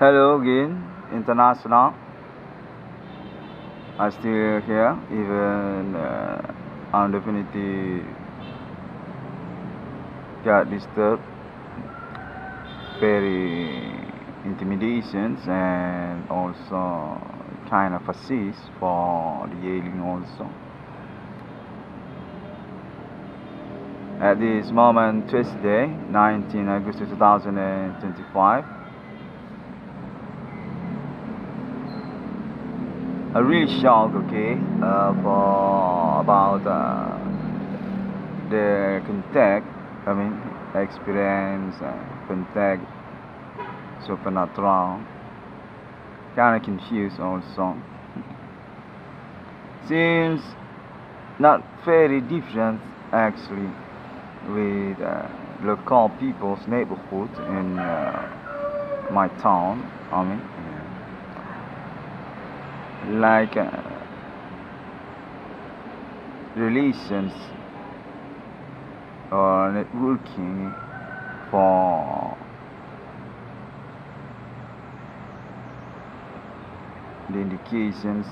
Hello again, international. I'm still here, even I'm definitely got disturbed, very intimidations and also kind of assist for the yelling also. At this moment, Tuesday, 19 August 2025. A real shock, okay, about the contact, experience, contact, supernatural, kind of confused also. Seems not very different actually with local people's neighborhood in my town. Like relations or networking for the indications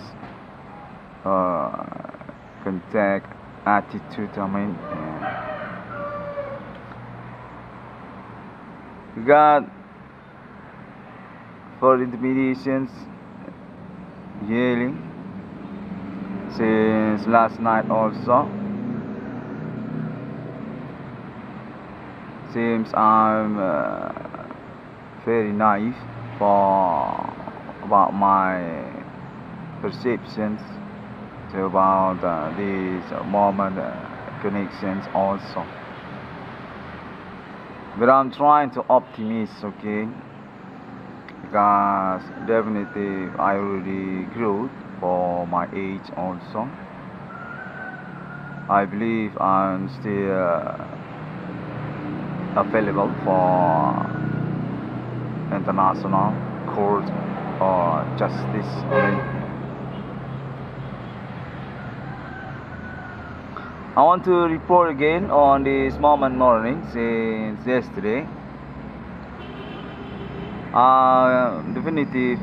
contact attitude. We got for intimidations yelling since last night also. Seems I'm very naive for about my perceptions about these moment connections also. But I'm trying to optimize, okay? Because definitely I already grew for my age also. I believe I'm still available for international court or justice. I want to report again on this moment morning since yesterday. Definitive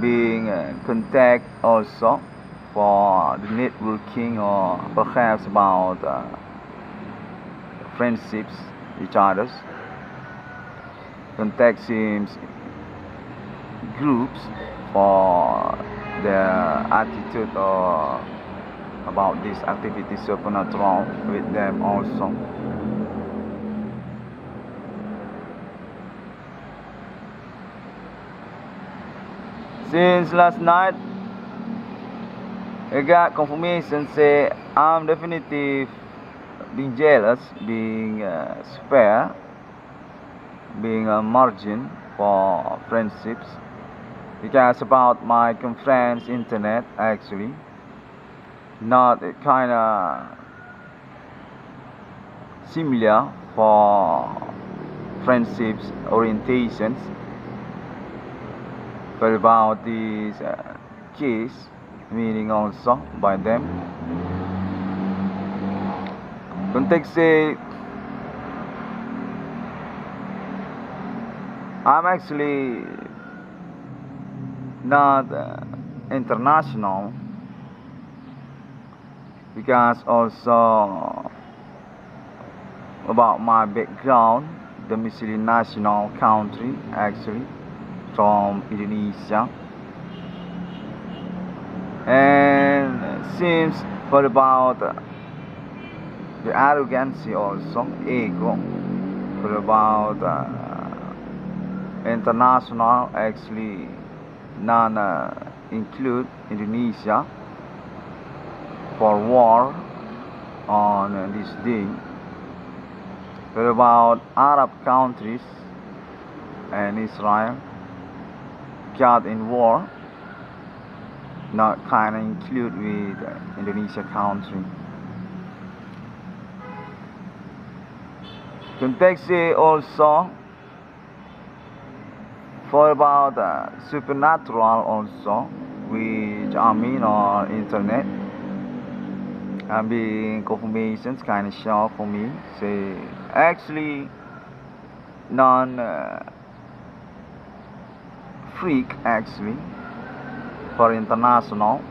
being contact also for the networking or perhaps about friendships, each other's. Contact seems groups for their attitude or about this activity supernatural with them also. Since last night, I got confirmation say I'm definitely being jealous, being spare, being a margin for friendships, because about my conference internet actually not kind of similar for friendships orientations. But about this case, meaning also by them. Context say I'm actually not international because also about my background, domicile national country actually from Indonesia, and seems for about the arrogancy also ego for about international actually non include Indonesia for war on this day, but about Arab countries and Israel got in war, not kind of include with Indonesia country. Context also for about supernatural also, which or internet, and being confirmations kind of shock for me. Say actually non freak actually for international,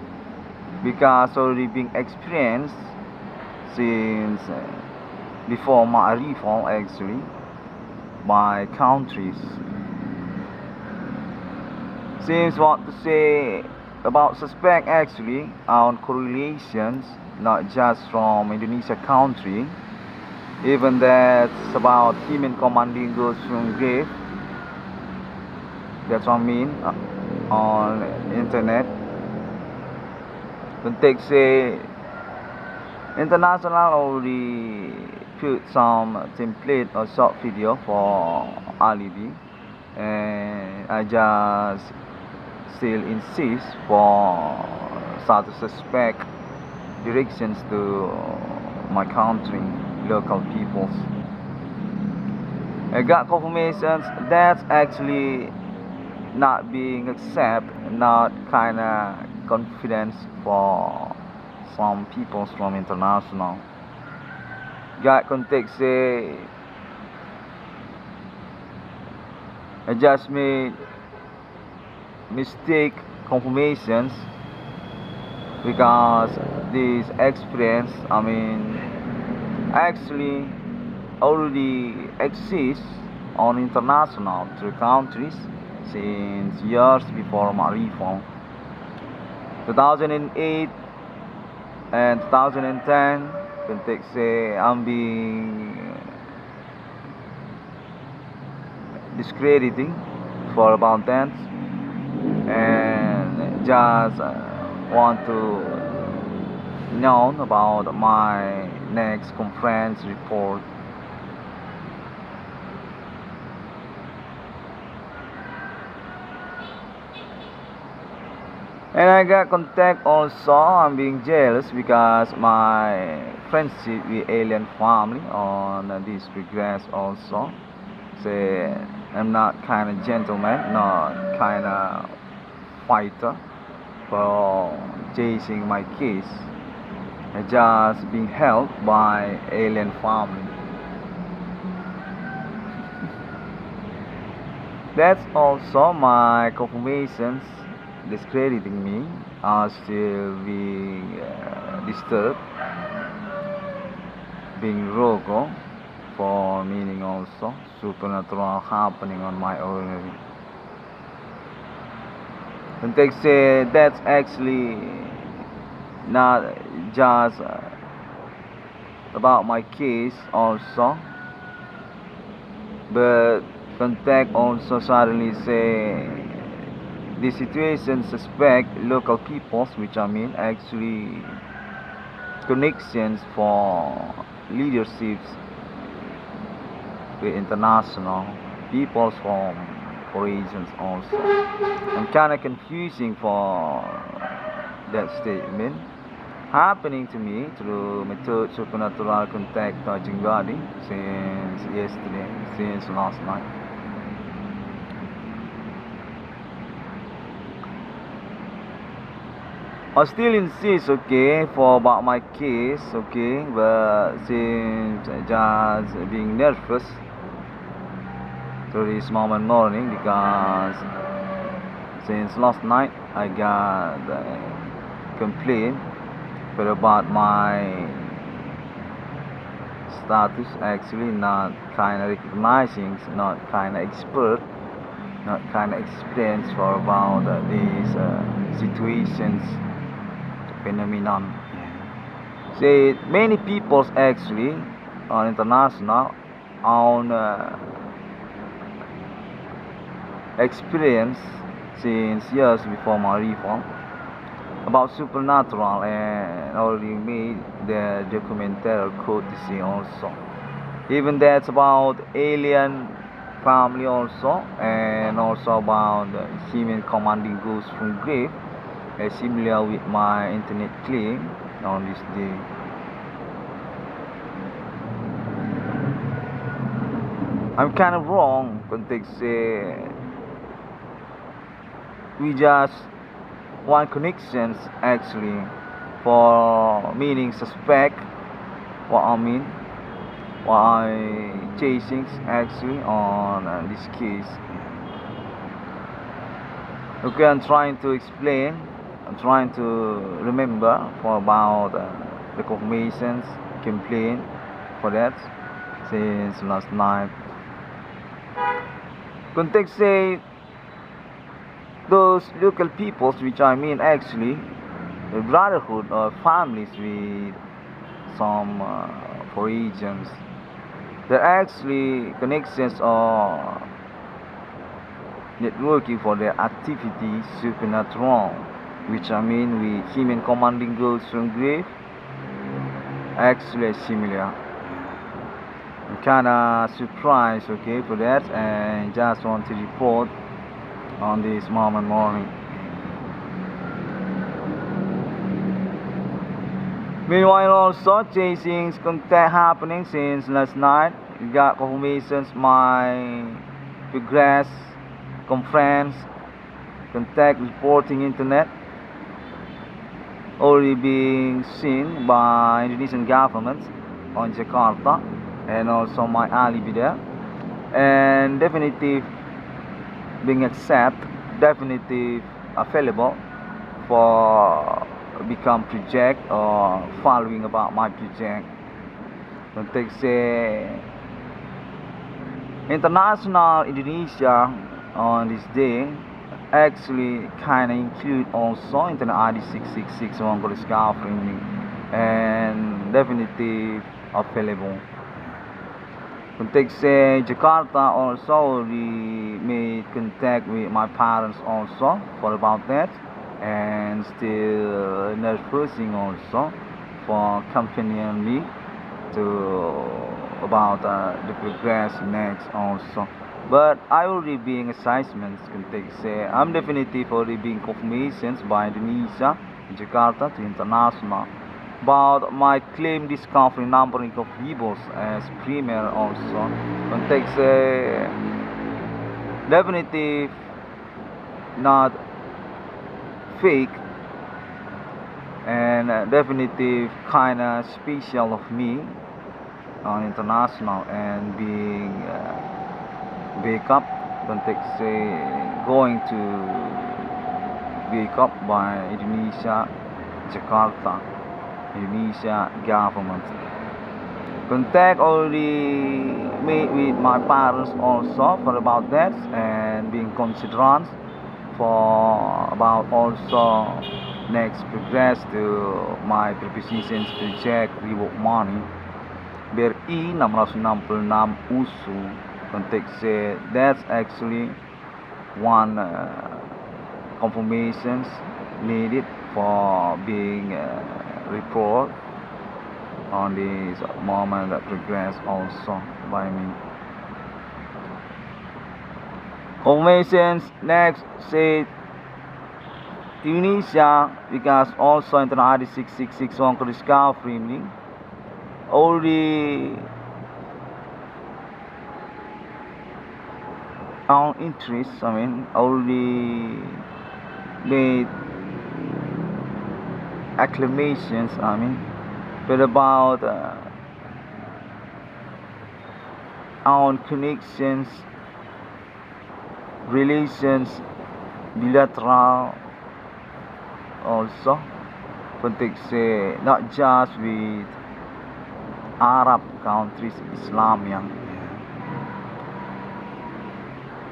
because already being experienced since before my reform actually by countries. Since what to say about suspect actually on correlations, not just from Indonesia country, even that's about human commanding goods from grave. That's what I mean on internet. Don't take say international already put some template or short video for alibi, and I just still insist for such suspect directions to my country, local peoples. I got confirmations that's actually not being accepted, not kinda confidence for some peoples from international. Got context say I just made mistake confirmations because this experience, I mean, actually already exists on international through countries since years before my reform. 2008 and 2010, can take say I'm being discrediting for about that, and just want to know about my next conference report. And I got contact also. I'm being jealous because my friendship with alien family on this progress also. Say I'm not kind of gentleman, not kind of fighter for chasing my case. I just being helped by alien family. That's also my confirmations discrediting me are still being disturbed, being rogo for meaning also supernatural happening on my ordinary. And they say that's actually not just about my case also, but contact also suddenly say the situation suspect local peoples, which I mean actually connections for leaderships with international peoples from regions also. I'm kind of confusing for that statement happening to me through method supernatural contact touching body since yesterday, since last night. I still insist, okay, for about my case, okay, but since just being nervous to this moment morning, because since last night I got a complaint but about my status actually not kind of recognizing, not kind of expert, not kind of experience for about these situations, phenomenon. Say many peoples actually on international on experience since years before my reform about supernatural, and already made the documentary courtesy also. Even that's about alien family also, and also about human commanding ghosts from grave, similar with my internet claim on this day. I'm kind of wrong, context say we just want connections actually for meaning suspect what I mean, what I chasing actually on this case. Okay, I'm trying to explain. I'm trying to remember for about the confirmations, complaint for that since last night. Context say those local peoples, which I mean actually the brotherhood or families with some foreigners. They're actually connections or networking for their activities supernatural, which I mean with human commanding goals from grave, actually similar. I'm kinda surprised, okay, for that, and just want to report on this morning. Meanwhile, also chasing contact happening since last night. We got confirmations my progress conference contact reporting internet already being seen by Indonesian government on Jakarta and also my alibi there, and definitive being definitive available for become project or following about my project. Context say international Indonesia on this day actually kinda include also internet ID 666 on discovering and definitive available. Context say Jakarta also already made contact with my parents also for about that, and still nervousing also for accompanying me to about the progress next also. But I already being assessments context say I'm definitive already being confirmations by Indonesia, Jakarta to international about my claim discovery numbering of evils as premier also. Context definitive not fake and definitive kinda special of me on international and being wake up context going to wake up by Indonesia Jakarta Indonesia government. Contact already made with my parents also for about that and being considered for about also next progress to my prepositions project reward money BRI 666 USU. Context that's actually one confirmations needed for being report on this moment that progress also by me. Confirmations next say Indonesia because also internet ID 666 on discovery already our interest already made acclamations but about our connections relations bilateral also context not just with Arab countries Islamia.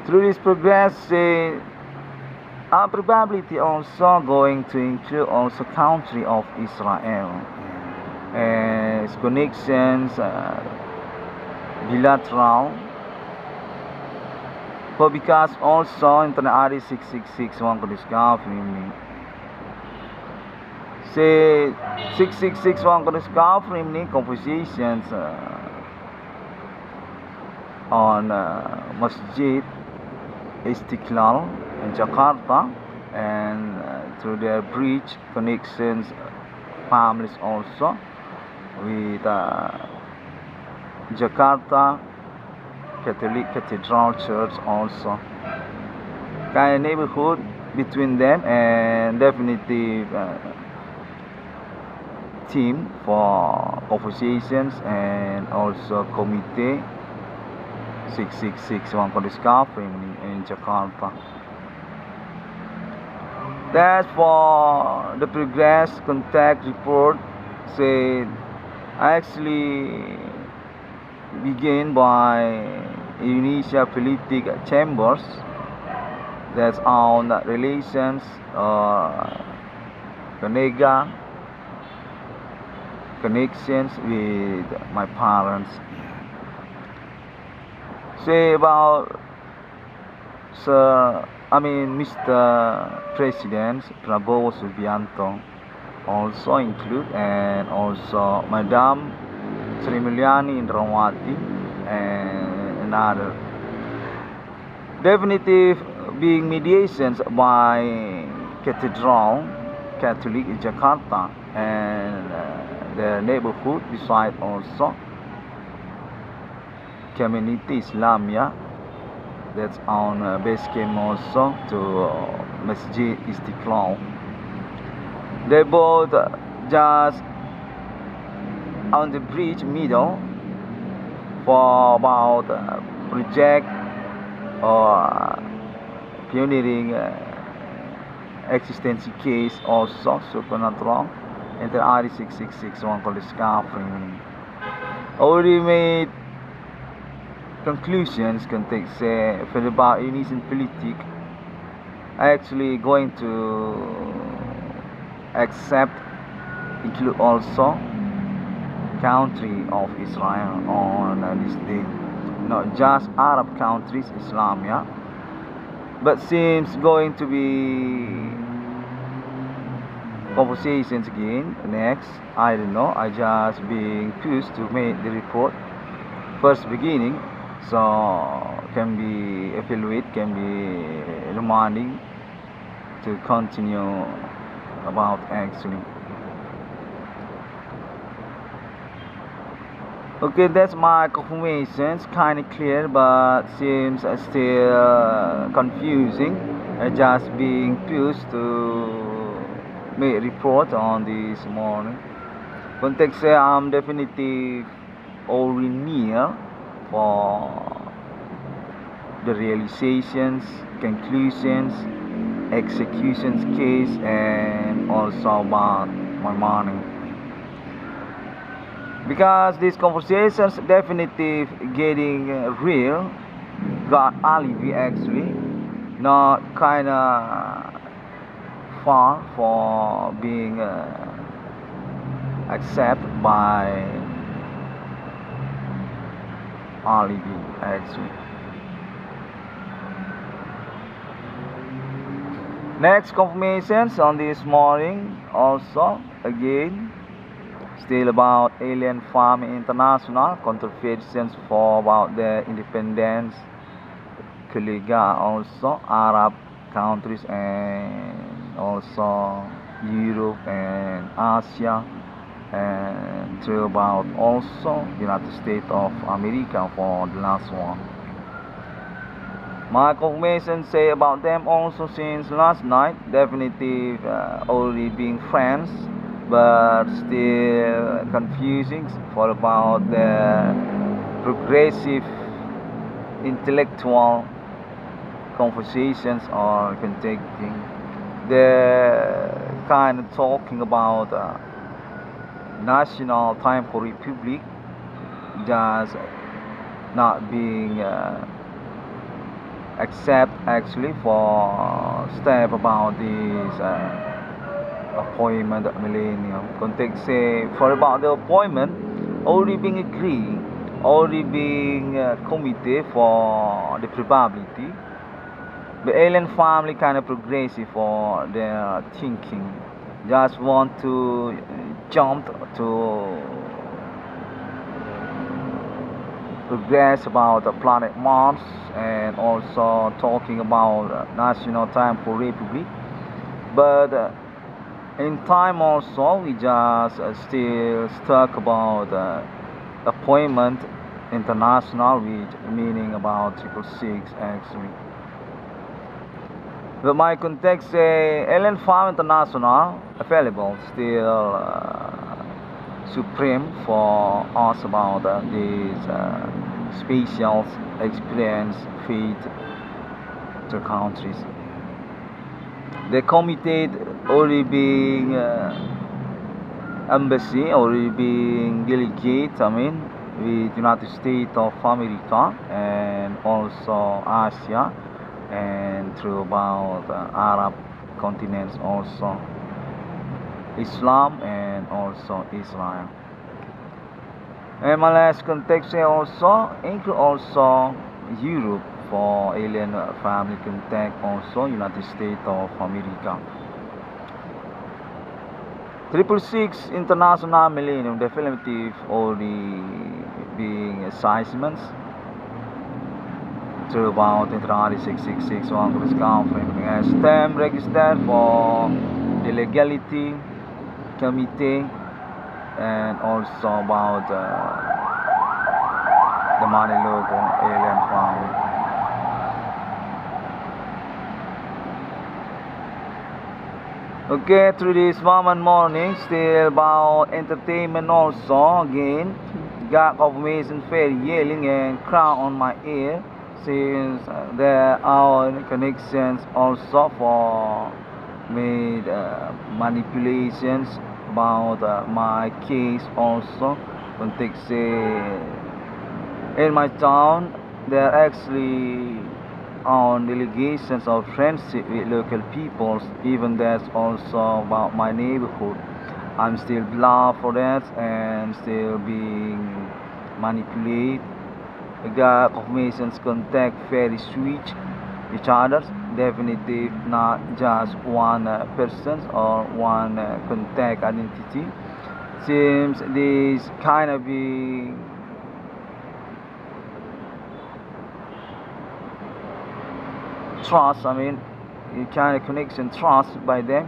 Through this progress our probability also going to include also country of Israel as connections bilateral but because also internet ID 666 one could discover me say 666 one could discover me conversations on Masjid Istiqlal in Jakarta and through their bridge connections families also with Jakarta Catholic Cathedral Church also kind of neighborhood between them and definitive team for conversations and also committee 666 one for discovery in Jakarta. That's for the progress contact report said I actually begin by Indonesia Politic Chambers that's on relations connections with my parents. Say about Mr. President Prabowo Subianto also include, and also Madam Sri Mulyani Indrawati and another. Definitive being mediations by Cathedral Catholic Jakarta and the neighborhood beside also community Islamia that's on base camp also to Masjid Istiqlal. They both just on the bridge middle for about project or pioneering existence case also supernatural and the RD 6661 called discovering already made conclusions context for about Indonesian politics actually going to accept include also country of Israel on this day, not just Arab countries Islamia, but seems going to be conversations again next. I don't know, I just being pushed to make the report first beginning, so can be evaluate, can be demanding to continue about actually. Okay, that's my confirmations, kind of clear, but seems still confusing. Just being pushed to make a report on this morning. Context I'm definitely already near for the realizations, conclusions, executions case, and also about my money. Because these conversations definitely getting real, got alibi actually, not kinda far for being accepted by alibi actually. Next confirmations on this morning also again still about Alien Farm International contributions for about the independence Kaliga also Arab countries and also Europe and Asia and to about also United States of America for the last one. My confirmation say about them also since last night, definitely already being friends, but still confusing for about the progressive intellectual conversations or contacting the kind of talking about national time for republic just not being accept actually for step about this appointment millennium context say for about the appointment already being agreed, already being committed for the probability. The alien family kind of progressive for their thinking, just want to jump to progress about the planet Mars and also talking about national time for republic, but in time also we just still stuck about appointment international with meaning about 666 actually. But my context say Alien Farm International available still supreme for us about this special experience feed to countries. the committed already being embassy already being delegate, with United States of America and also Asia and through about Arab continents also, Islam and also Israel. And my last context here also include also Europe for alien family contact, also United States of America. 666 International Millennium definitive already being assessments through about International 666 Congress Conference as stamp registered for the legality committee and also about the money logo alien family. Okay, through this moment morning, still about entertainment also again. Got confirmation fair yelling and crowd on my ear since there are connections also for made manipulations about my case also. Context in my town, there are actually on delegations of friendship with local peoples, even that's also about my neighborhood. I'm still bluff for that and still being manipulated. The got confirmations contact very switch each other, definitely not just one person or one contact identity. Seems this kind of being trust, you kind of connection trust by them.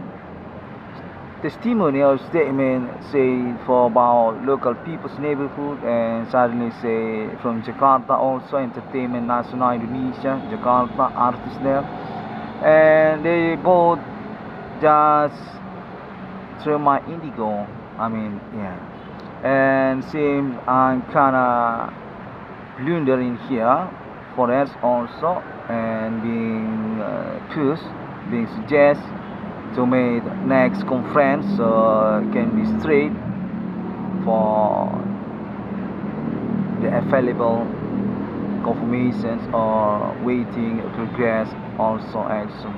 Testimonial statement say for about local people's neighborhood and suddenly say from Jakarta also entertainment national Indonesia, Jakarta artists there, and they both just through my indigo. And seems I'm kinda blundering here for that also and being pushed, being suggested to make next conference can be straight for the available confirmations or waiting progress also action.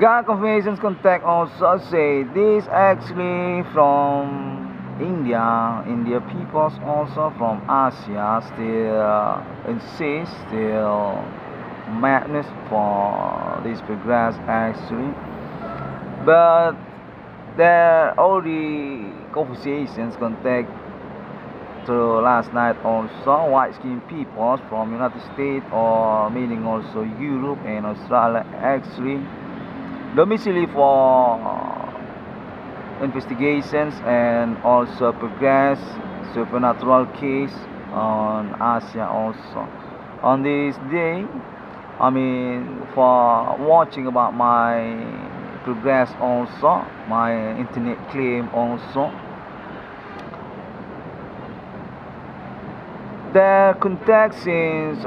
Got confirmations contact also say this actually from India peoples also from Asia still insist, still madness for this progress actually, but there already conversations contact through last night also white skinned peoples from United States or meaning also Europe and Australia actually domicile for investigations and also progress supernatural case on Asia also. On this day, for watching about my progress also, my internet claim also, the context is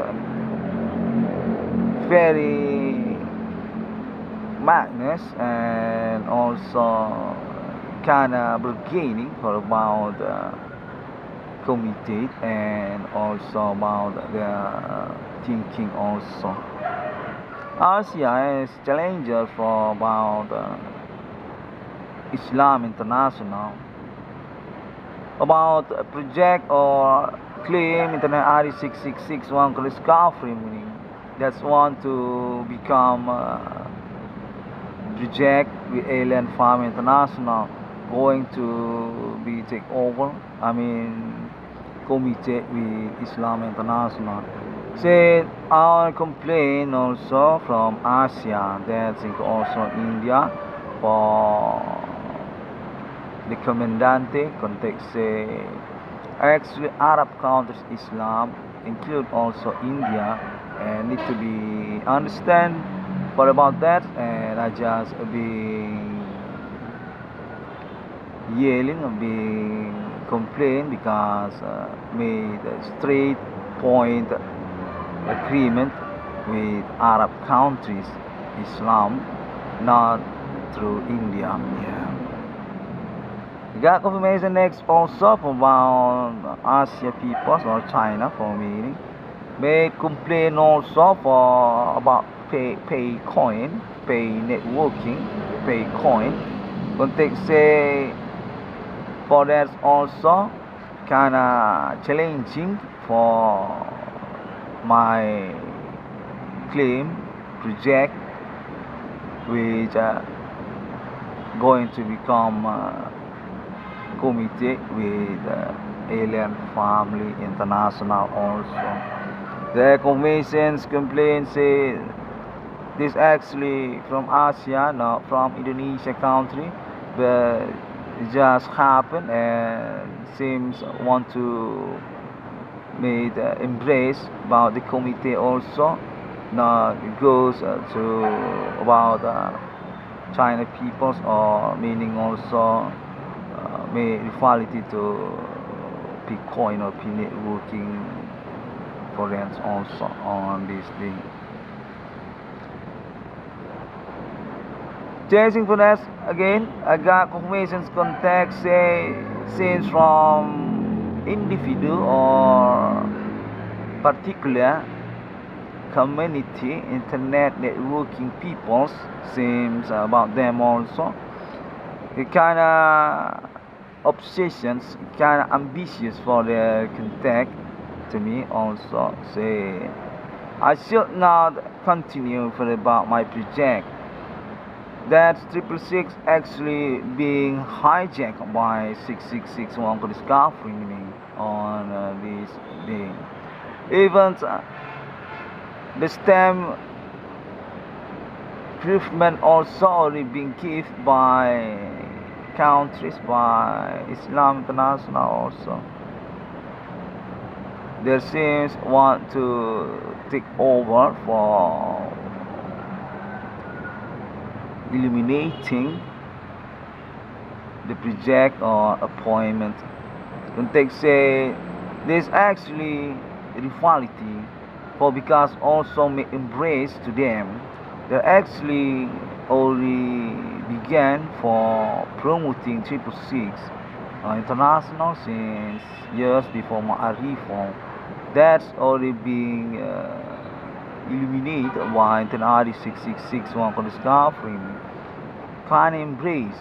very madness and also kind of bargaining for about committed and also about the thinking also. Asia is challenger for about Islam International about project or claim Internet RE 666 one discovery meaning that's want to become project with Alien Farm International going to be take over, committed with Islam International. Said our complaint also from Asia, that's also India for the commandante context actually Arab countries Islam include also India and need to be understand for about that, and I just be yelling and be complain because made a straight point agreement with Arab countries, Islam, not through India. Yeah. We got confirmation next also about Asia peoples or China for meaning. Made complaint also for about pay coin, pay networking, pay coin. Context say for that also kinda challenging for my claim project which going to become committee with Alien Family International also. The commission's complaint say this actually from Asia, not from Indonesia country, but it just happened and seems want to made embrace about the committee also. Now it goes to about China peoples or meaning also may equality to Bitcoin or P networking for them also on this thing. Changing for that again, I got confirmations contact say since from individual or particular community internet networking peoples seems about them also. The kind of obsessions, kind of ambitious for their contact to me also say I should not continue for about my project. That 666 actually being hijacked by 6661 for discovering me on this day. Even the stem improvement also already being given by countries, by Islam International also. There seems want to take over for eliminating the project or appointment. Don't take say there's actually equality for because also may embrace to them. They actually already began for promoting 666 international since years before my reform. That's already being eliminated by international 666 one for discovering kind of embrace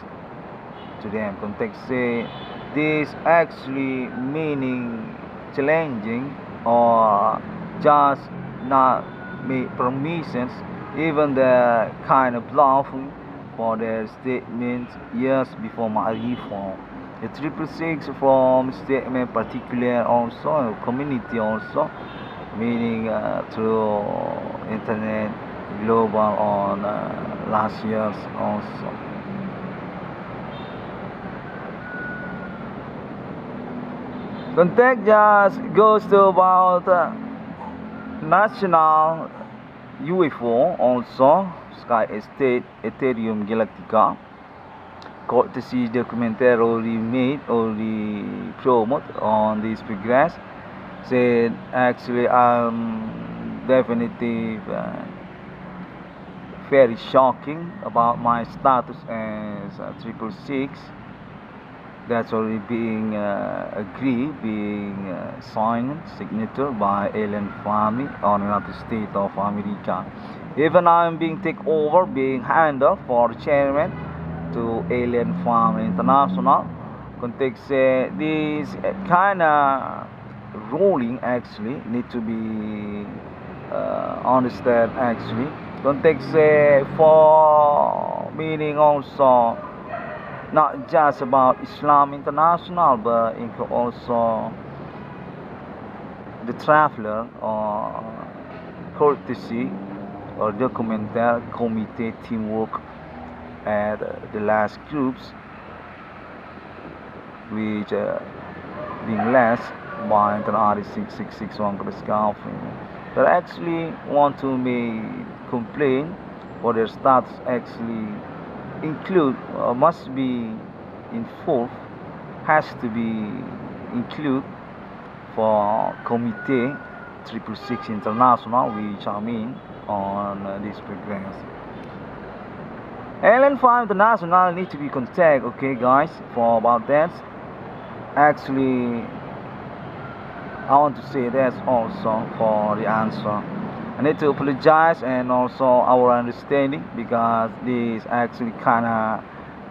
to them. Context say this actually meaning challenging or just not make permissions, even the kind of bluffing for their statements years before my reform. The 666 from statement particular also community also meaning through internet global on last years also. Contact just goes to about national UFO also Sky Estate Ethereum Galactica courtesy documentary already made already promoted on this progress said actually definitely very shocking about my status as 666. That's already being agreed, being signed, signature by Alien Family on United States of America. Even I'm being taken over, being handed for chairman to Alien Family International. Context this kind of ruling actually need to be understand actually. Context for meaning also not just about Islam International, but also the traveler or courtesy or documentary committee teamwork at the last groups which being led by international 6661 discovery that actually want to make complain for their status actually include must be involved has to be include for committee 666 international which I mean on this progress. Landerform International need to be contact, okay guys, for about that. Actually, I want to say that also for the answer. I need to apologize and also our understanding because this actually kinda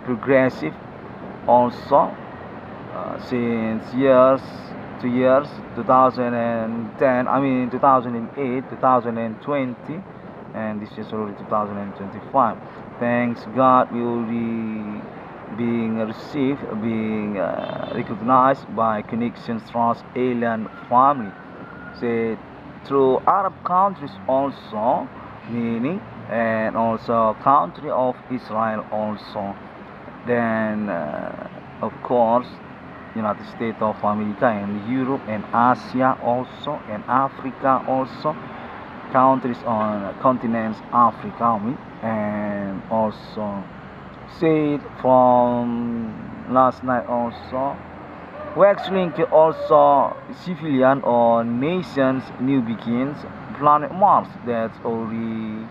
progressive also since years to years 2010, I mean 2008, 2020, and this is already 2025. Thanks God we will be being received, being recognized by connections trust alien family, say through Arab countries also, meaning, and also country of Israel also, then of course United States of America and Europe and Asia also and Africa also, countries on continents Africa, I mean, and also said from last night also we actually also civilian or nations new begins planet Mars that's already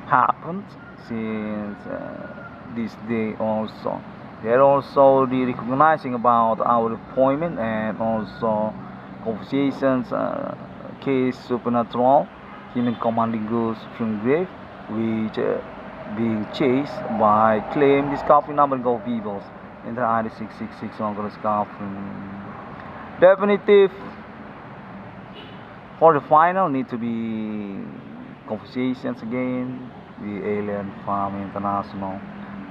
happened since this day also. They're also the recognizing about our deployment and also conversations case supernatural human commanding goods from grave which being chased by claim discovery number of peoples in the ID 666 on discovery. Definitive for the final need to be conversations again the alien farm international.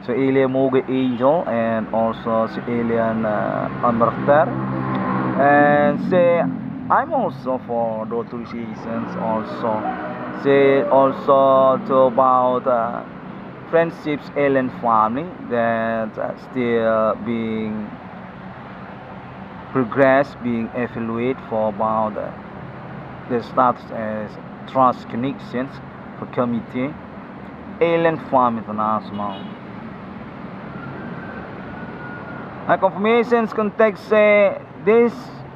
So alien Moga Angel and also si alien Unbarter. And say I'm also for the authorizations also. Say also to about friendships alien family that still being progressed, being evaluated for about the status as trust connections for committee alien farm international. My confirmations context say this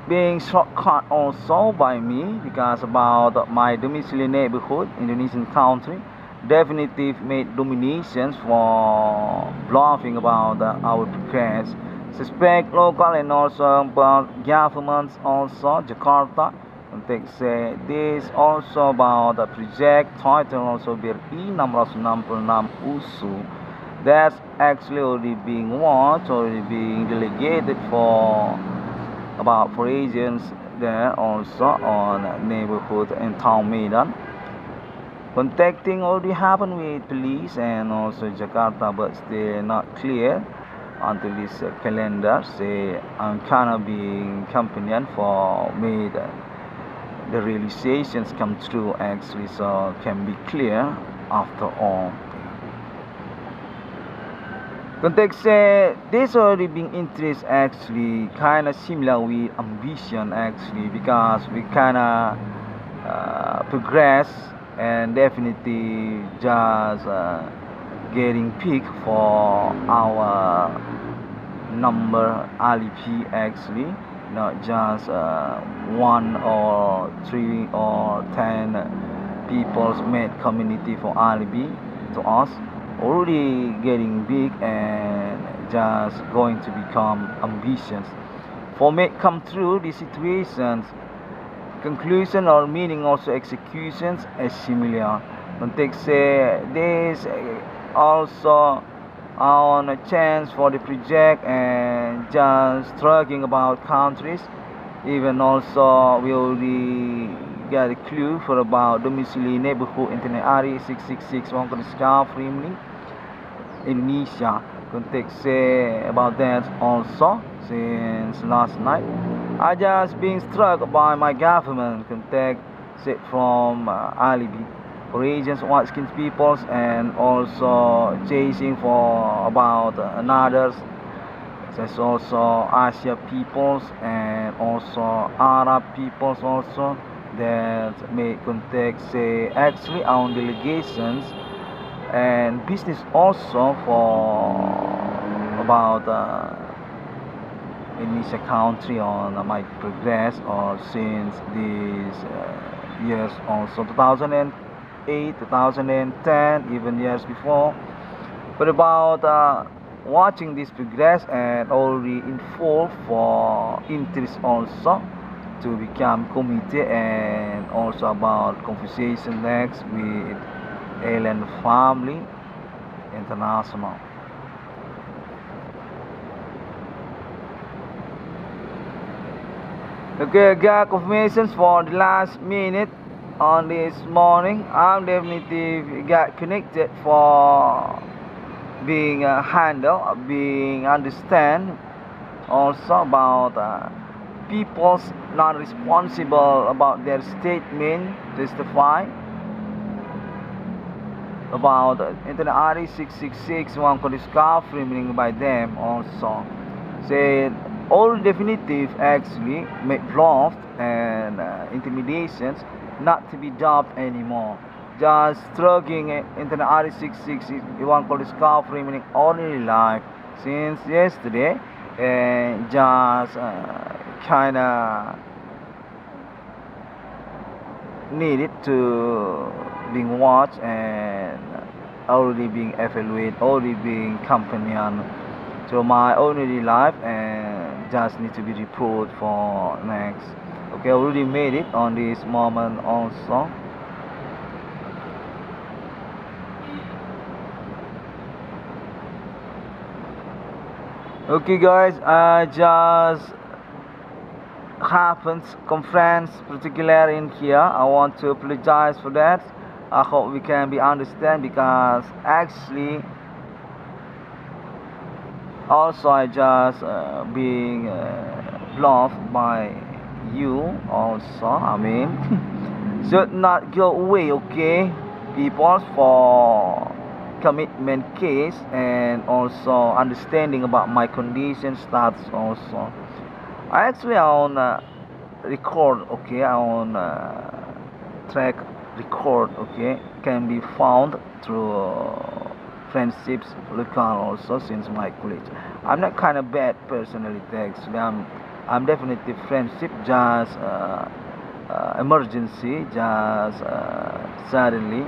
being shortcut also by me because about my domicile neighborhood Indonesian country definitive made dominations for bluffing about our progress. Suspect local and also about governments also Jakarta context say this also about the project title also BRI 666 USU that's actually already being watched, already being delegated for about 4 agents there also on neighborhood and town Medan. Contacting already happened with police and also Jakarta, but still not clear until this calendar. Say I'm kind of being companion for made the realizations come true actually, so can be clear after all. Context say this already being interest actually kind of similar with ambition actually because we kind of progress and definitely just getting picked for our number alibi actually, not just 1 or 3 or 10 people's made community for alibi to us already getting big and just going to become ambitions for make come true these situations conclusion or meaning also executions as similar. Context say this also on a chance for the project and just talking about countries even also we already got a clue for about domicile neighborhood internet area 666 one discovery Indonesia. Context say about that also since last night. I just being struck by my government contact say from alibi for agents white skinned peoples and also chasing for about another there's also Asia peoples and also Arab peoples also that may contact say actually on delegations and business also for about Indonesia country on my progress or since these years also 2008 2008, 2010, even years before. But about watching this progress and already involved for interest also to become committee, and also about conversation next with Alien Family International. Okay, I got confirmations for the last minute on this morning. I'm definitely got connected for being handled, being understand also about people's not responsible about their statement, testify about Internet RE 666 one could discovery meaning by them also said all definitive actually made bluff and intimidations not to be dubbed anymore. Just struggling Internet RE 666 one could discovery meaning ordinary life since yesterday, and just kinda needed to being watched and already being evaluated, already being companion to my ordinary life, and just need to be reported for next. Okay, already made it on this moment also. Okay guys, I just happens conference particular in here. I want to apologize for that. I hope we can be understand, because actually also I just being bluffed by you also. I mean should not go away, okay people, for commitment case, and also understanding about my condition status also. I actually on record, okay, on track record, okay, can be found through friendships local also since my college. I'm not kind of bad personality actually. I'm definitely friendship, just emergency, just suddenly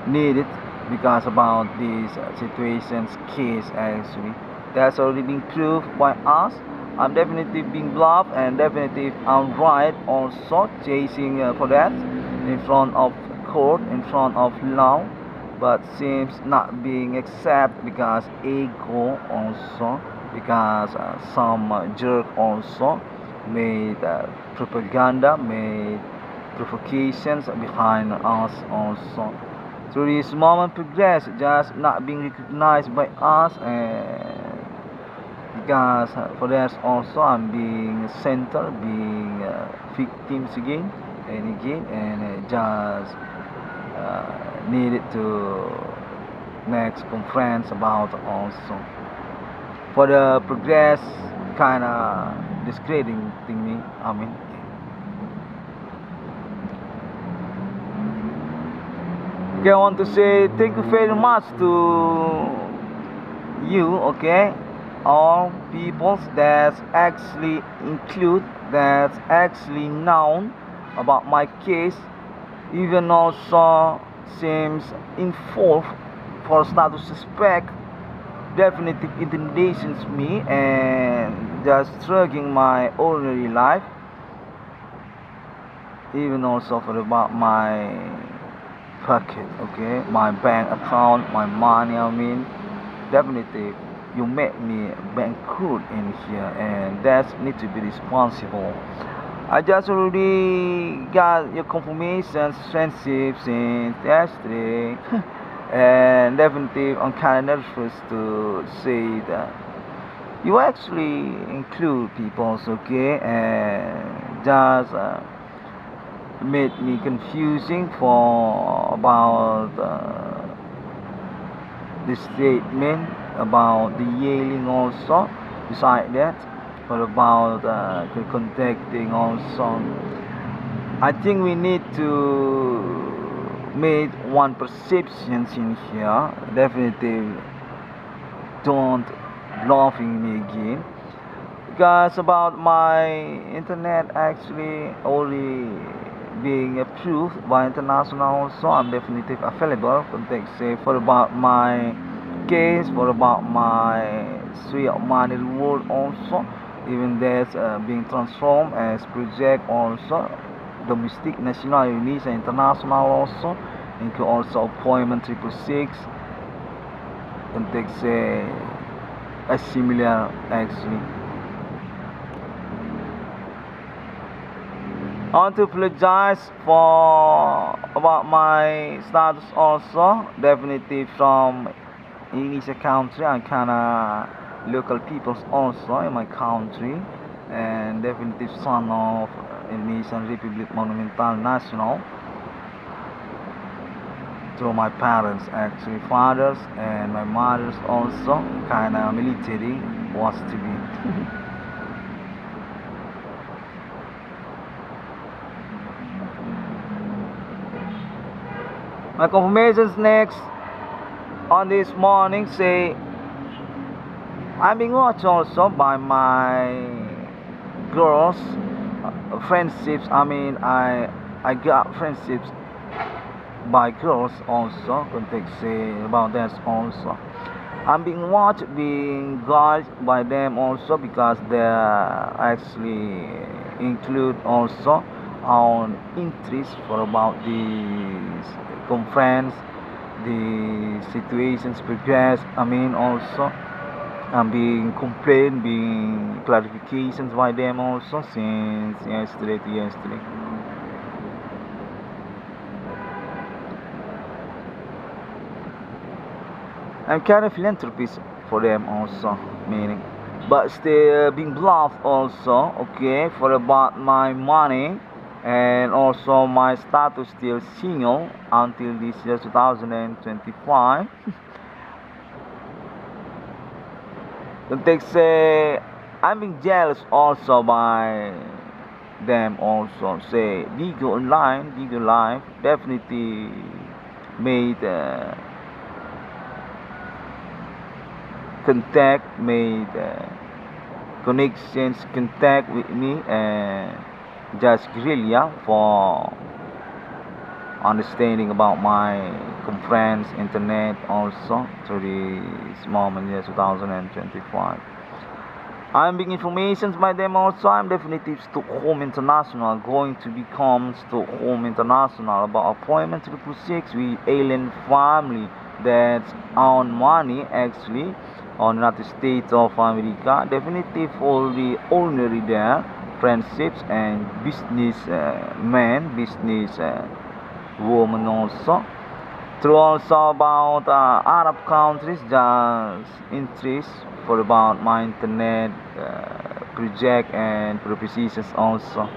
needed because about these situations case actually. That's already been proved by us. I'm definitely being bluffed, and definitely I'm right also chasing for that in front of court, in front of law, but seems not being accepted because ego also, because some jerk also made propaganda, made provocations behind us also. Through this moment progress, just not being recognized by us, and because for that also I'm being center, being victims again and again, and just needed to next conference about also for the progress kinda discrediting me. I mean, okay, I want to say thank you very much to you, okay, all peoples that actually include, that actually known about my case, even also seems involved for status suspect, definitive intimidations me, and just struggling my ordinary life, even also for about my pocket, okay, my bank account, my money, I mean, definitely you make me bankrupt in here, and that need to be responsible. I just already got your confirmation friendship since yesterday and definitely I'm kind of nervous to say that you actually include people, okay, and just made me confusing for about the statement about the yelling also. Beside that, for about the contacting also, I think we need to make one perception in here. Definitely don't bluffing me again, because about my internet actually only being being approved by international also. I'm definitely available. Contact say for about my case, for about my sweet money reward also. Even that's being transformed as project also. Domestic, national, Indonesia, international also. Include also appointment 666. Contact say a similar actually. I want to apologize for about my status also. Definitely from Indonesia country, and kinda local peoples also in my country, and definitely son of Indonesian Republic Monumental National through my parents actually, fathers and my mothers also kinda military was to be. My confirmations next on this morning say I'm being watched also by my girls friendships. I got friendships by girls also. Contact say about that also. I'm being watched, being guided by them also because they actually include also our interest for about these conference, the situations progress. Also I'm being complained, being clarifications by them also since yesterday to yesterday. I'm kind of philanthropist for them also, meaning, but still being bluffed also. Okay, for about my money and also my status still single until this year 2025. They say I'm being jealous also by them also. Say Bigo Online, Bigo Live definitely made contact, made connections, contact with me and just guerrilla for understanding about my conference internet also through this moment year 2025. I'm being informations by them also. I'm definitely Stockholm International, going to become Stockholm International about appointment 666 with alien family that's on money actually on United States of America. Definitely for the ordinary there, friendships and business men, business woman also. Through also about Arab countries, just interest for about my internet project and propositions also.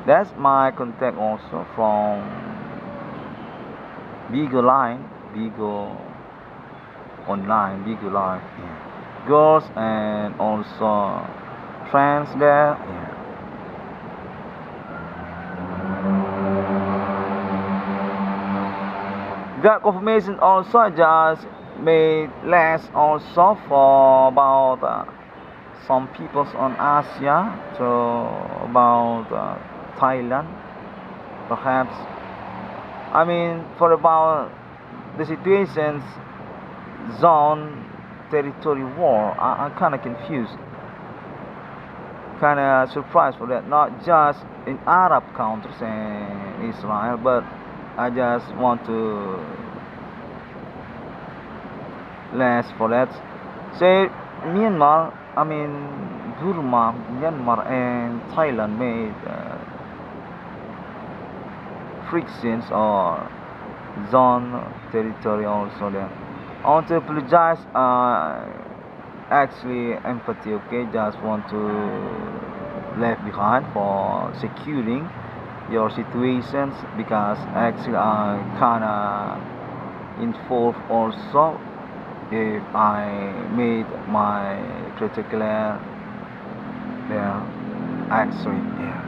That's my contact also from Bigo Line, Bigo Online, Bigo Live. Yeah. Girls and also friends there. Yeah. Got confirmation also. I just made less also for about some peoples on Asia, so about Thailand perhaps. For about the situations zone territory war, I'm kind of confused, kind of surprised for that. Not just in Arab countries and Israel, but I just want to less for that. Say Myanmar, Burma, Myanmar and Thailand made frictions or zone territory also there. I want to apologize. Actually, empathy. Okay, just want to left behind for securing your situations because actually I kinda involved also if I made my critical there actually. Yeah.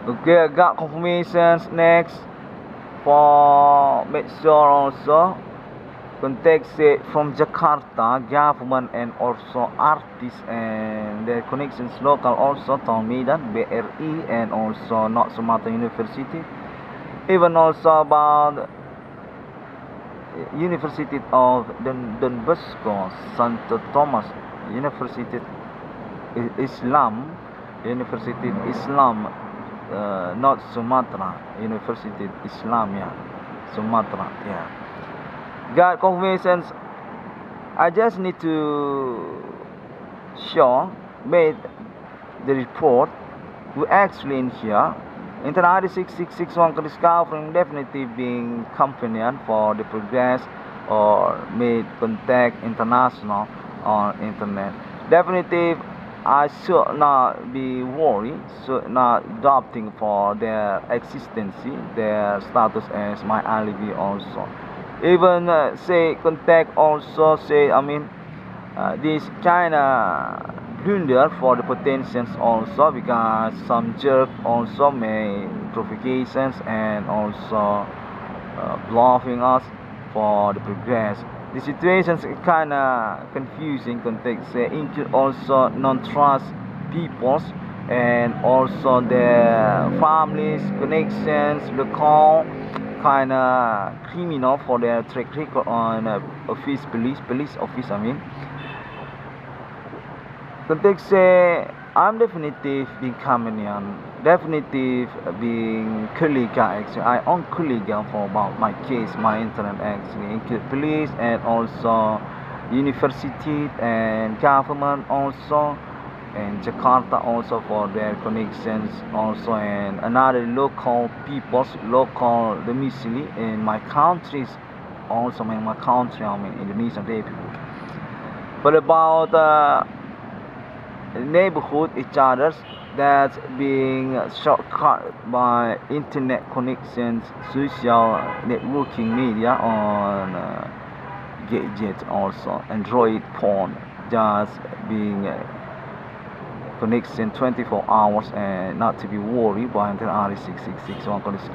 Okay, I got confirmations next for make sure also context from Jakarta, government and also artists and their connections local also Town Medan, BRI and also North Sumatra University, even also about University of Don Bosco, Santo Thomas, University Islam, University Islam, North Sumatra, University Islam, yeah, Sumatra, yeah. Got confirmations. I just need to show, made the report. We actually in here. International 6661 could discover definitely being companion for the progress or made contact international on internet. Definitely I should not be worried, should not adopting for their existence, their status as my alibi also. Even say contact also say this China blunder for the potentials also because some jerk also made provocations and also bluffing us for the progress. The situations kind of confusing context include also non-trust peoples and also their families, connections, local kind of criminal for their track record on police office. Context I'm definitive being companion, definitive being colleague actually. I own colleague for about my case, my internet actually include police and also university and government also and Jakarta also for their connections also and another local peoples, local domicile in my countries also in my country, Indonesian Republic. But about neighborhood each others that's being shortcut by internet connections, social networking media on gadgets also, Android phone just being connection 24 hours and not to be worried by internet 6661 for this.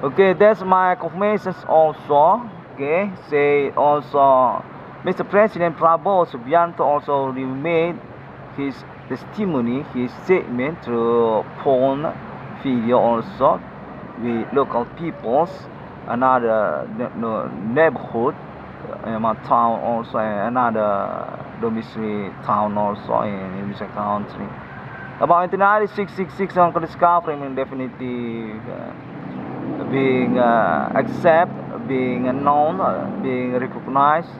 Okay, that's my confirmations also. Okay, say also Mr. President Prabowo Subianto also made his testimony, his statement through phone video also with local peoples, another neighborhood, my town also, another domicile town also in this country. About international 666 on discovering definitely being accepted, being known, being recognized.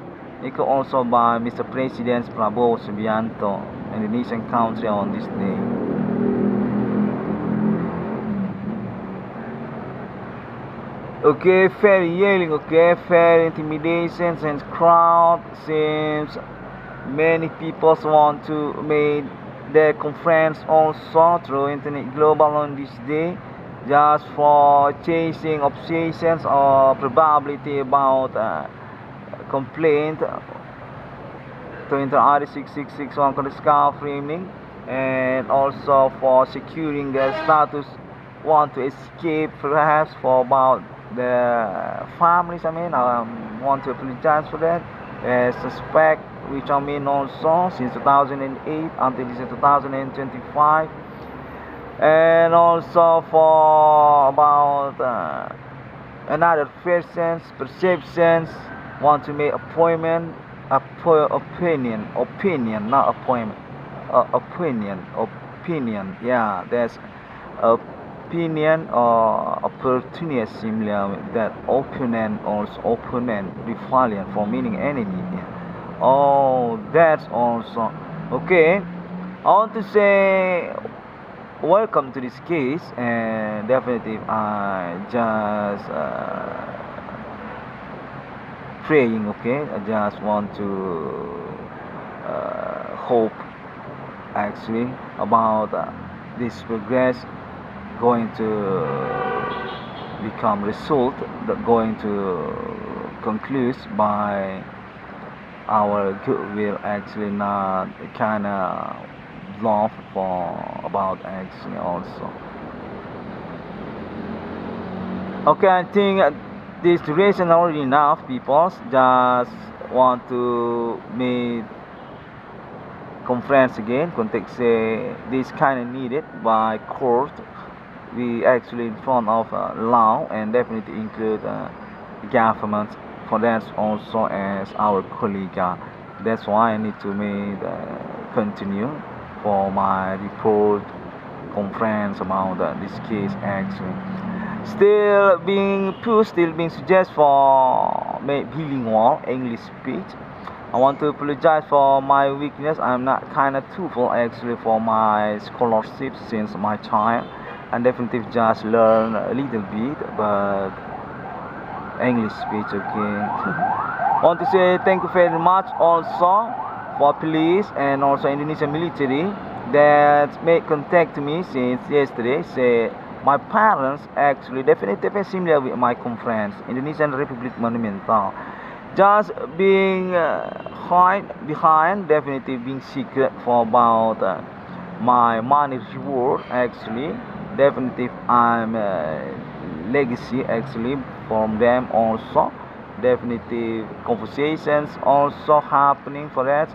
It could also by Mr. President Prabowo Subianto, Indonesian country on this day. Okay, fair yelling, okay, fair intimidations and crowd seems many people want to make their conference also through internet global on this day just for chasing obsessions or probability about complaint to enter R6661 Kondiscar framing and also for securing their status, want to escape perhaps for about their families. Want to apologize for that. Suspect which also since 2008 until this 2025, and also for about another person's perceptions want to make appointment, opinion, not appointment, opinion, yeah, that's opinion or opportunity similar with that opponent or opponent, defiant for meaning enemy, yeah. Oh, that's also okay. I want to say welcome to this case, and definitely I just praying, okay. I just want to hope actually about this progress going to become result that going to conclude by our goodwill, actually not kind of love for about actually also. Okay, I think this duration already enough, people. Just want to make conference again. Context say this kind of needed by court. We actually in front of law and definitely include government for that also as our colleague. That's why I need to make continue for my report conference about this case actually. Still being pushed, still being suggested for bilingual English speech. I want to apologize for my weakness. I'm not kind of truthful actually for my scholarship since my child. I definitely just learn a little bit, but English speech, okay. Want to say thank you very much also for police and also Indonesian military that made contact to me since yesterday. Say my parents actually definitely similar with my conference Indonesian Republic Monumental. Just being hide behind, definitely being secret for about my money reward actually. Definitely I'm legacy actually from them also. Definitely conversations also happening for that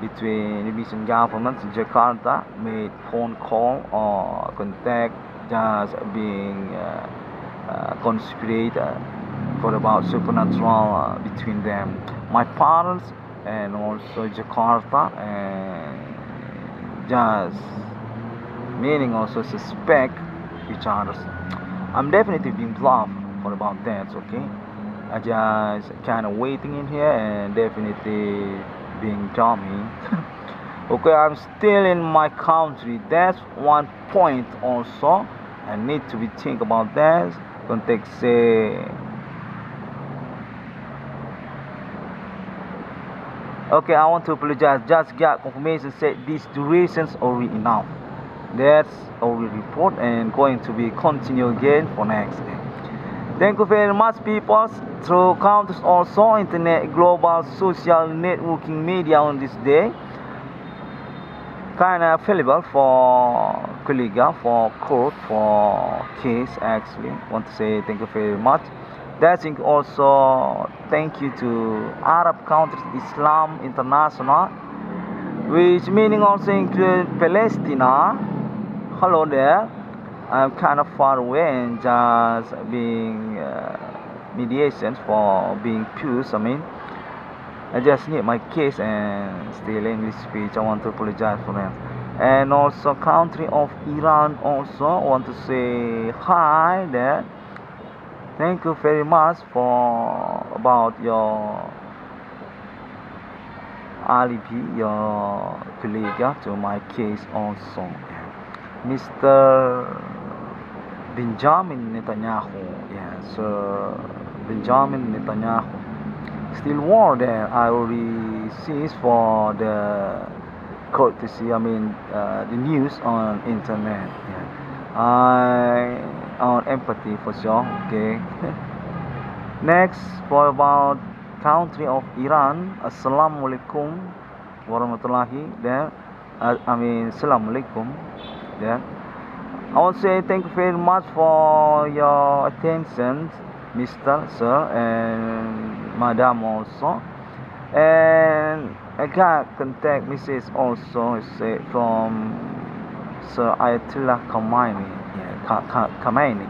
between Indonesian government in Jakarta, made phone call or contact, just being conspirate for about supernatural between them, my parents and also Jakarta, and just meaning also suspect each other. I'm definitely being bluffed for about that, okay. I just kind of waiting in here and definitely being dummy. Okay, I'm still in my country. That's one point also. I need to be think about that. Context say. Okay, I want to apologize. Just got confirmation said these durations already enough. That's our report and going to be continue again for next day. Thank you very much, people. Through counters also internet, global social networking media on this day. Kind of available for colleague, for court, for case actually. Want to say thank you very much. That's also thank you to Arab countries Islam International, which meaning also include Palestine. Hello there. I'm kind of far away and just being mediations for being pushed. I just need my case and still English speech. I want to apologize for that. And also country of Iran also want to say hi there. Thank you very much for about your alibi, your colleague to my case also. Mr. Benjamin Netanyahu, yes, Benjamin Netanyahu. Still war there. I already see for the courtesy. The news on internet. Yeah. I on empathy for sure. Okay. Next for about country of Iran. Assalamualaikum warahmatullahi. There. Assalamualaikum. There. I want to say thank you very much for your attention, Mr. Sir and Madam also. And I got contact message also say from Sir Ayatollah Khamenei. Yeah, Khamenei.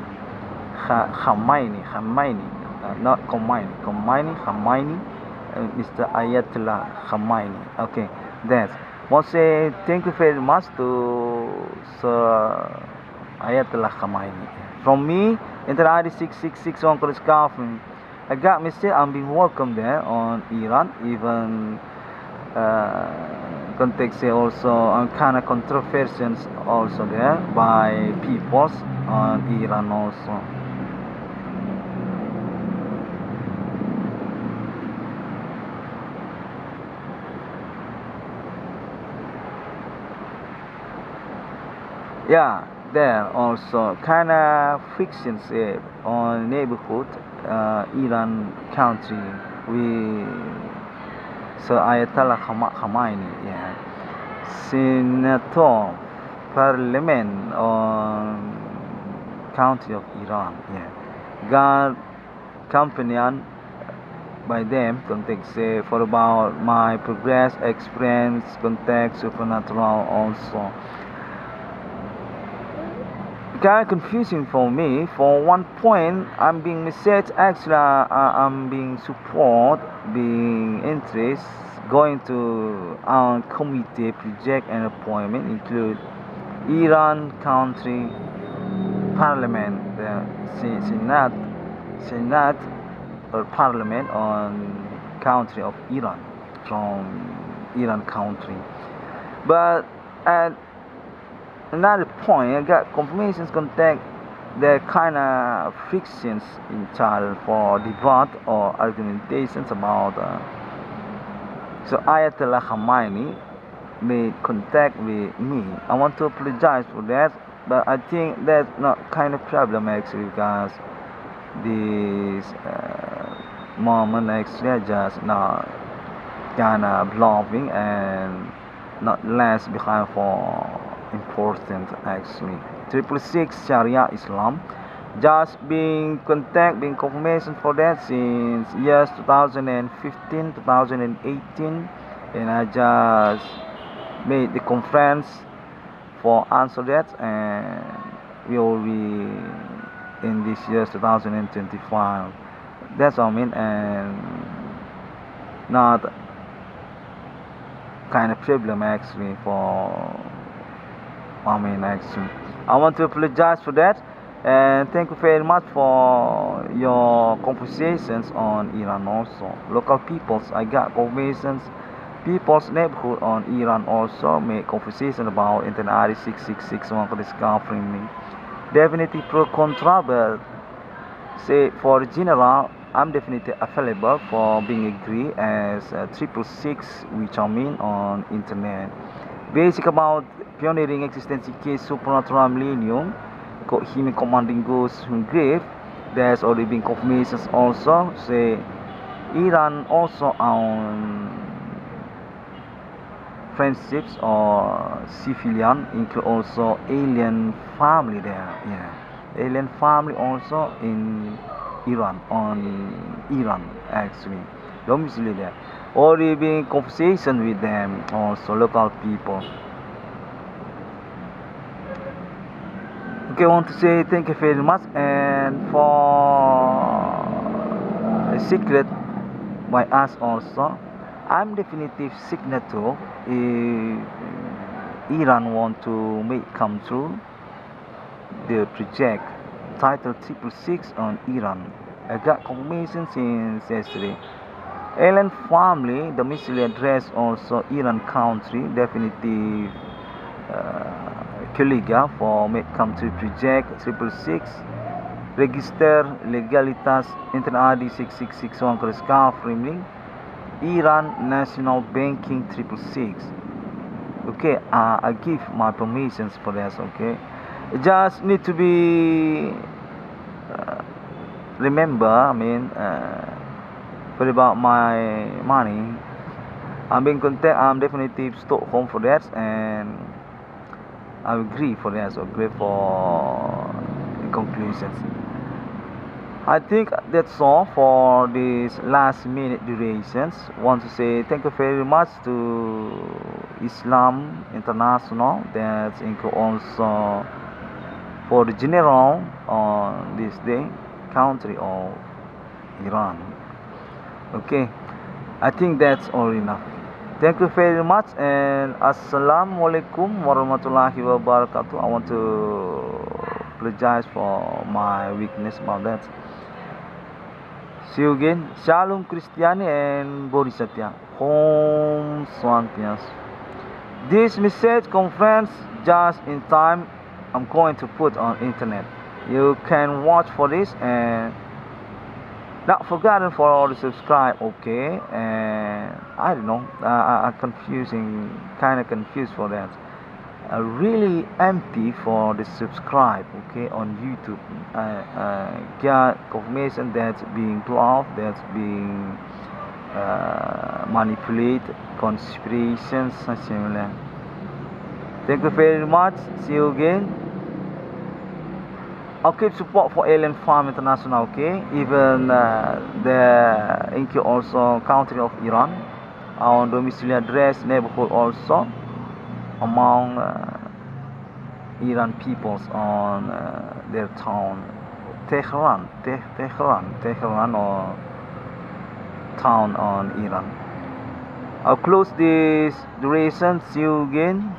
Not Khamenei. Mr. Ayatollah Khamenei. Okay, that's. Want to say thank you very much to Sir Ayatollah Khamenei. From me, Inter ID 6661 College Government. I got message. I'm being welcome there on Iran. Even context say also on kind of controversies also there by peoples on Iran also. Yeah, there also kind of frictions on neighborhood Iran country with Sir Ayatollah Khamenei, yeah, Senator Parliament on country of Iran, yeah, got accompanied by them, context for about my progress, experience, context, supernatural also. Kind of confusing for me. For one point, I'm being messaged, actually, I'm being support, being interest, going to our committee project and appointment include Iran country parliament, the Senate or parliament on country of Iran, from Iran country. But at another point, I got confirmations contact the kind of frictions in child for debate or argumentations about so Ayatollah Khamenei made contact with me. I want to apologize for that, but I think that's not kind of problem actually, because this moment actually I just not kind of bluffing and not less behind for important actually. 666 Sharia Islam just being contact, being confirmation for that since years 2015 2018, and I just made the conference for answer that, and we will be in this year 2025. That's what I mean, and not kind of problem actually for actually. I want to apologize for that, and thank you very much for your conversations on Iran also. Local peoples, I got conversations, people's neighborhood on Iran also make conversation about Internet 6661 discovering me. Definitely pro contra, but say for general, I'm definitely available for being agree as 666, which I mean on internet. Basic about pioneering existence case supernatural millennium, him commanding ghosts from grave. There's already been confirmations also. Say Iran also on friendships or civilian, include also alien family there. Yeah, alien family also in Iran, on Iran actually, domicile there. Already been conversation with them also, local people. Okay, I want to say thank you very much, and for a secret by us also, I'm definitive signature if Iran want to make come true the project titled 666 on Iran. I got confirmation since yesterday. Alien family domicile address also Iran country, definitive colleague for make come true project 666. Register legalitas Internet ID 6661 discovering Iran National Banking 666. Okay, I give my permissions for this. Okay, just need to be remember. For about my money, I'm being contact. I'm definitely Stockholm for that, and I agree for that. So agree for conclusions. I think that's all for this last minute durations. Want to say thank you very much to Islam International, that's include also for the general on this day country of Iran. Okay, I think that's all enough. Thank you very much, and Assalamualaikum warahmatullahi wabarakatuh. I want to apologize for my weakness about that. See you again. Shalom Christiani and Bodhisattva. Home Swantias. This message conference just in time I'm going to put on internet. You can watch for this, and not forgotten for all the subscribe. Okay, and I don't know. I'm confusing, kind of confused for that. Really empty for the subscribe. Okay, on YouTube. Got confirmation that's being bluffed, that's being manipulated, conspirations, and similar. Thank you very much. See you again. I'll keep support for Landerform International, okay? Even the include also country of Iran, our domiciliary address, neighborhood also, among Iran peoples on their town, Tehran or town on Iran. I'll close this duration. See you again.